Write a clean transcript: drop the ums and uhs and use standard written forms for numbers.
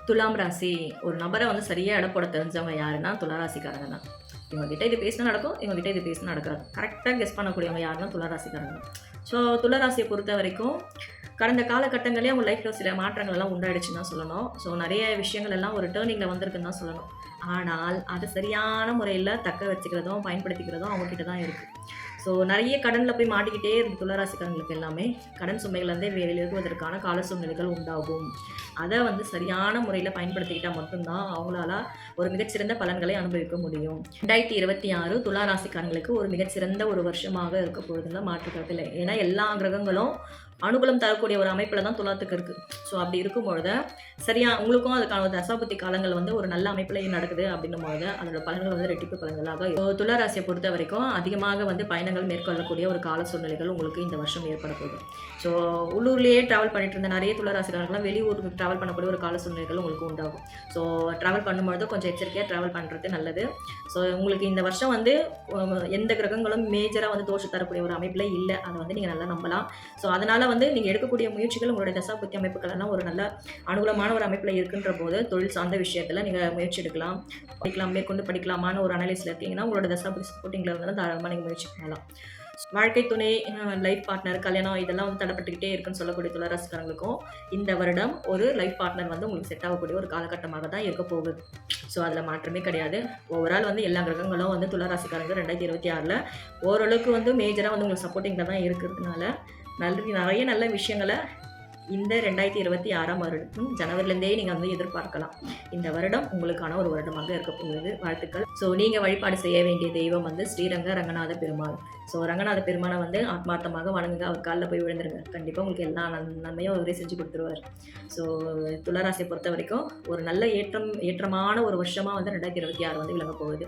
துலாம் ராசி ஒரு நபரை வந்து சரியாக இட போட தெரிஞ்சவங்க யாருன்னா துளாராசிக்காரங்க தான். இவங்ககிட்ட இது பேசினா நடக்கும், இவங்ககிட்ட இது பேசினா நடக்காது. கரெக்டாக கெஸ் பண்ணக்கூடியவங்க யாருன்னா துளாராசிக்காரங்க. ஸோ துளாராசியை பொறுத்த வரைக்கும் கடந்த காலகட்டங்களே அவங்க லைஃப்பில் சில மாற்றங்கள் எல்லாம் உண்டாயிடுச்சுன்னு தான் சொல்லணும். ஸோ நிறைய விஷயங்கள் எல்லாம் ஒரு டேர்னிங்கில் வந்திருக்குன்னு தான் சொல்லணும். ஆனால் அதை சரியான முறையில் தக்க வச்சுக்கிறதும் பயன்படுத்திக்கிறதும் அவங்கக்கிட்ட தான் இருக்குது. ஸோ நிறைய கடனில் போய் மாட்டிக்கிட்டே இருந்த துளாராசிக்காரங்களுக்கு எல்லாமே கடன் சுமைகள்லேருந்தே வெளியேறுவதற்கான கால சூழ்நிலைகள் உண்டாகும். அதை வந்து சரியான முறையில் பயன்படுத்திக்கிட்டால் மட்டும்தான் அவங்களால ஒரு மிகச்சிறந்த பலன்களை அனுபவிக்க முடியும். 2026 துளாராசிக்காரங்களுக்கு ஒரு மிகச்சிறந்த ஒரு வருஷமாக இருக்க போகிறதுல மாற்றுக்கிறது இல்லை. ஏன்னா எல்லா கிரகங்களும் அனுகூலம் தரக்கூடிய ஒரு அமைப்பில் தான் துலாத்துக்கு இருக்குது. ஸோ அப்படி இருக்கும்பொழுது சரியாக உங்களுக்கும் அதுக்கான ஒரு தசாபுத்தி காலங்கள் வந்து ஒரு நல்ல அமைப்பில் நடக்குது அப்படின்னும் பொழுது அதோட பலன்கள் வந்து ரெட்டிப்பு பலன்களாக துளாராசியை பொறுத்த வரைக்கும் அதிகமாக வந்து பயணங்கள் மேற்கொள்ளக்கூடிய ஒரு கால சூழ்நிலைகள் உங்களுக்கு இந்த வருஷம் ஏற்பட போகுது. ஸோ உள்ளூர்லேயே ட்ராவல் பண்ணிட்டு இருந்த நிறைய துளாராசிக்காரர்கள்லாம் வெளியூருக்கு ட்ராவல் பண்ணக்கூடிய ஒரு கால சூழ்நிலைகள் உங்களுக்கு உண்டாகும். ஸோ ட்ராவல் பண்ணும்பொழுது கொஞ்சம் எச்சரிக்கையாக ட்ராவல் பண்ணுறது நல்லது. ஸோ உங்களுக்கு இந்த வருஷம் வந்து எந்த கிரகங்களும் மேஜராக வந்து தோஷம் தரக்கூடிய ஒரு அமைப்பில் இல்லை. அதை வந்து நீங்கள் நல்லா நம்பலாம். ஸோ அதனால் வந்து நீங்கள் எடுக்கக்கூடிய முயற்சிகள் உங்களுடைய தசாபுத்தி அமைப்புகள் எல்லாம் ஒரு நல்ல அனுகூலமான ஒரு அமைப்பில் இருக்குன்ற போது தொழில் சார்ந்த விஷயத்தில் நீங்கள் முயற்சி எடுக்கலாம். மேற்கொண்டு படிக்கலாமான்னு ஒரு அனலைஸில் இருக்கீங்கன்னா உங்களோட தசாபுத்தி சப்போர்ட்டிங்கில் இருந்தாலும் தாராளமாக நீங்கள் முயற்சி பண்ணலாம். வாழ்க்கை துணை, லைஃப் பார்ட்னர், கல்யாணம் இதெல்லாம் வந்து தடைப்பட்டுக்கிட்டே இருக்குன்னு சொல்லக்கூடிய துளாராசிக்காரங்களுக்கும் இந்த வருடம் ஒரு லைஃப் பார்ட்னர் வந்து உங்களுக்கு செட் ஆகக்கூடிய ஒரு காலகட்டமாக தான் இருக்க போகுது. ஸோ அதில் மாற்றமே கிடையாது. ஓவரால் வந்து எல்லா கிரகங்களும் வந்து துளாராசிக்காரங்க 2026 ஓரளவுக்கு வந்து மேஜராக வந்து உங்களுக்கு சப்போர்ட்டிங்கில் தான் இருக்கிறதுனால நிறைய நல்ல விஷயங்களை இந்த 2026 வருடம் ஜனவரிலேருந்தே நீங்கள் வந்து எதிர்பார்க்கலாம். இந்த வருடம் உங்களுக்கான ஒரு வருடமாக இருக்க போகுது. வாழ்த்துக்கள். ஸோ நீங்கள் வழிபாடு செய்ய வேண்டிய தெய்வம் வந்து ஸ்ரீரங்க ரங்கநாத பெருமாள். ஸோ ரங்கநாத பெருமானை வந்து ஆத்மார்த்தமாக வணங்குங்க. அவர் காலில் போய் விழுந்துருங்க. கண்டிப்பாக உங்களுக்கு எல்லா நன்மையும் அவரே செஞ்சு கொடுத்துருவார். ஸோ துளாராசியை பொறுத்த வரைக்கும் ஒரு நல்ல ஏற்றமான ஒரு வருஷமாக வந்து 2026 வந்து விளங்க போகுது.